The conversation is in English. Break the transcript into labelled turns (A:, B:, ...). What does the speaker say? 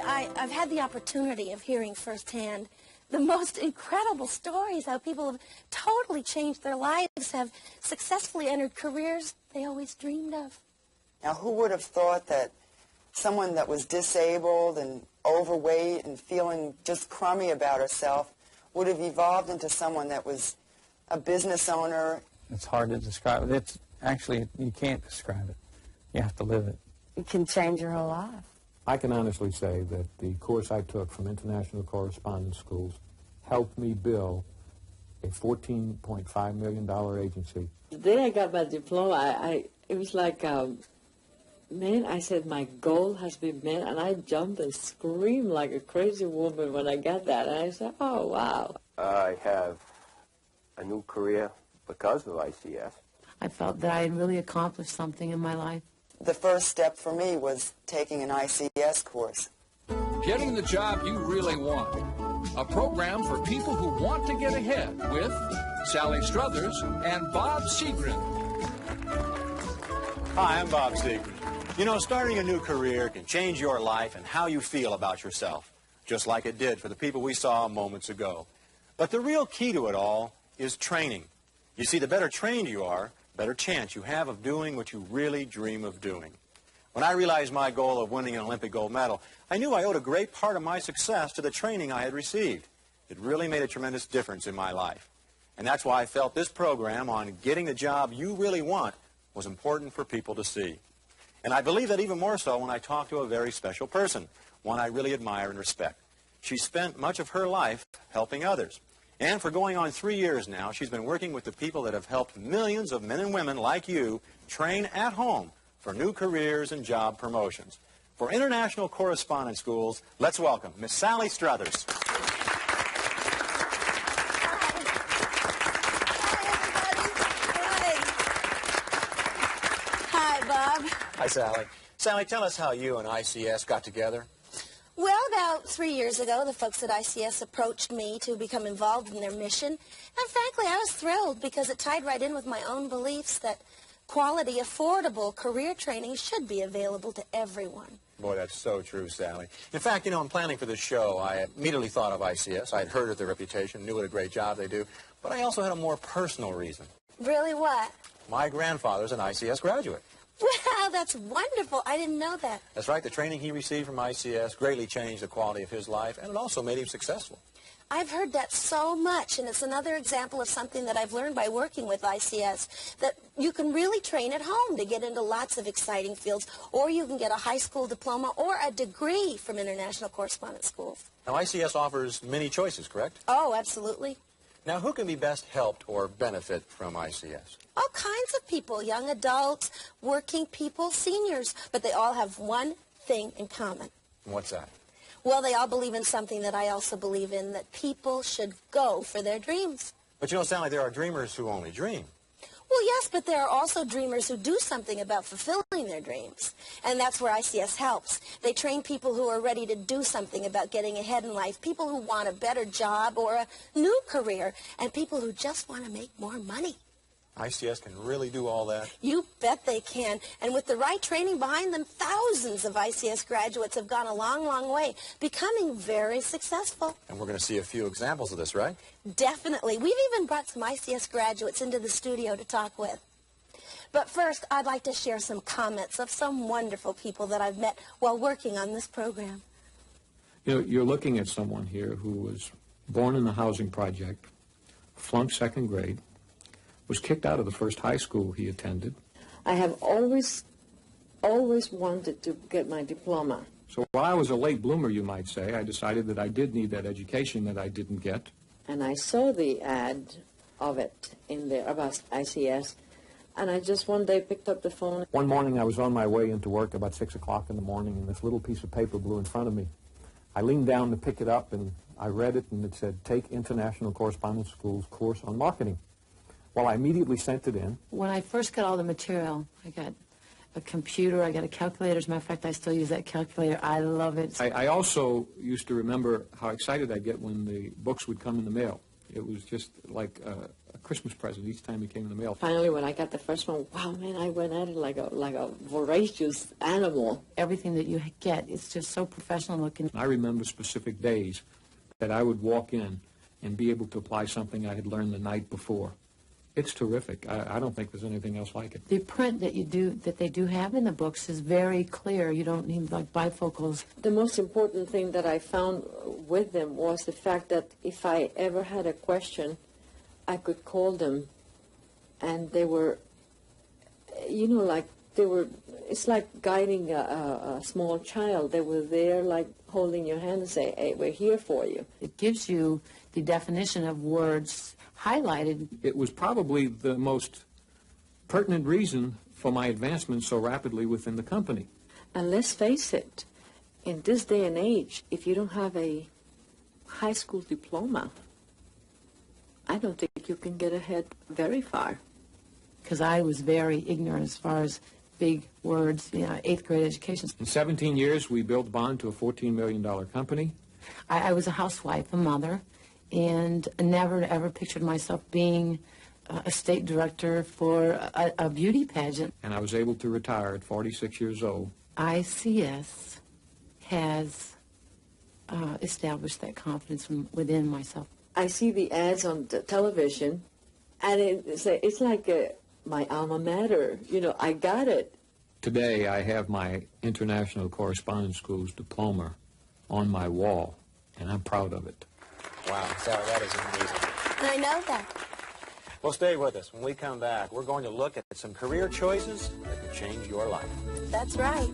A: I've had the opportunity of hearing firsthand the most incredible stories, how people have totally changed their lives, have successfully entered careers they always dreamed of.
B: Now, who would have thought that someone that was disabled and overweight and feeling just crummy about herself would have evolved into someone that was a business owner?
C: It's hard to describe. It's actually, you can't describe it. You have to live it.
D: It can change your whole life.
E: I can honestly say that the course I took from International Correspondence Schools helped me build a $14.5 million agency.
F: The day I got my diploma, it was like, man, I said, my goal has been met, and I jumped and screamed like a crazy woman when I got that. And I said, oh, wow.
G: I have a new career because of ICS.
D: I felt that I had really accomplished something in my life.
B: The first step for me was taking an ICS course.
H: Getting the job you really want. A program for people who want to get ahead with Sally Struthers and Bob Seagren.
I: Hi, I'm Bob Seagren. You know, starting a new career can change your life and how you feel about yourself, just like it did for the people we saw moments ago. But the real key to it all is training. You see, the better trained you are, the better chance you have of doing what you really dream of doing. When I realized my goal of winning an Olympic gold medal, I knew I owed a great part of my success to the training I had received. It really made a tremendous difference in my life. And that's why I felt this program on getting the job you really want was important for people to see. And I believe that even more so when I talk to a very special person, one I really admire and respect. She spent much of her life helping others. And for going on 3 years now, she's been working with the people that have helped millions of men and women like you train at home for new careers and job promotions. For International Correspondence Schools, let's welcome Miss Sally Struthers.
A: Hi, Bob.
I: Hi, Sally. Sally, tell us how you and ICS got together.
A: Well, about 3 years ago, the folks at ICS approached me to become involved in their mission. And frankly, I was thrilled because it tied right in with my own beliefs that quality, affordable career training should be available to everyone.
I: Boy, that's so true, Sally. In fact, you know, in planning for this show, I immediately thought of ICS. I had heard of their reputation, knew what a great job they do. But I also had a more personal reason.
A: Really, what?
I: My grandfather's an ICS graduate.
A: Well, that's wonderful. I didn't know that.
I: That's right. The training he received from ICS greatly changed the quality of his life, and it also made him successful.
A: I've heard that so much, and it's another example of something that I've learned by working with ICS, that you can really train at home to get into lots of exciting fields, or you can get a high school diploma or a degree from International Correspondence Schools.
I: Now, ICS offers many choices, correct?
A: Oh, absolutely.
I: Now, who can be best helped or benefit from ICS?
A: All kinds of people, young adults, working people, seniors, but they all have one thing in common.
I: What's that?
A: Well, they all believe in something that I also believe in, that people should go for their dreams.
I: But you know, Sally, there are dreamers who only dream.
A: Well, yes, but there are also dreamers who do something about fulfilling their dreams. And that's where ICS helps. They train people who are ready to do something about getting ahead in life, people who want a better job or a new career, and people who just want to make more money.
I: ICS can really do all that?
A: You bet they can. And with the right training behind them, thousands of ICS graduates have gone a long, long way, becoming very successful.
I: And we're going to see a few examples of this, right?
A: Definitely. We've even brought some ICS graduates into the studio to talk with. But first, I'd like to share some comments of some wonderful people that I've met while working on this program.
E: You know, you're looking at someone here who was born in the housing project, flunked second grade, was kicked out of the first high school he attended.
F: I have always wanted to get my diploma.
E: So while I was a late bloomer, you might say, I decided that I did need that education that I didn't get.
F: And I saw the ad of it in there about ICS, and I just one day picked up the phone.
E: One morning I was on my way into work about 6 o'clock in the morning, and this little piece of paper blew in front of me. I leaned down to pick it up, and I read it, and it said, "Take International Correspondence School's course on marketing." Well, I immediately sent it in.
D: When I first got all the material, I got a computer, I got a calculator. As a matter of fact, I still use that calculator. I love it.
E: I also used to remember how excited I'd get when the books would come in the mail. It was just like a Christmas present each time it came in the mail.
F: Finally, when I got the first one, wow, man, I went at it like a voracious animal.
D: Everything that you get, it's just so professional looking.
E: I remember specific days that I would walk in and be able to apply something I had learned the night before. It's terrific. I don't think there's anything else like it.
D: The print that they do have in the books is very clear. You don't need like bifocals.
F: The most important thing that I found with them was the fact that if I ever had a question, I could call them, and they were, you know, like they were, it's like guiding a small child. They were there like holding your hand and say, hey, we're here for you.
D: It gives you the definition of words highlighted.
E: It was probably the most pertinent reason for my advancement so rapidly within the company.
F: And let's face it, in this day and age, if you don't have a high school diploma, I don't think you can get ahead very far.
D: Because I was very ignorant as far as big words, you know, 8th grade education.
E: In 17 years, we built Bond to a $14 million company.
D: I was a housewife, a mother, and never ever pictured myself being a state director for a beauty pageant.
E: And I was able to retire at 46 years old.
D: ICS has established that confidence from within myself.
F: I see the ads on the television, and it's like my alma mater. You know, I got it.
E: Today, I have my International Correspondence School's diploma on my wall, and I'm proud of it.
I: Wow, Sally, that is amazing.
A: I know that.
I: Well, stay with us. When we come back, we're going to look at some career choices that could change your life.
A: That's right.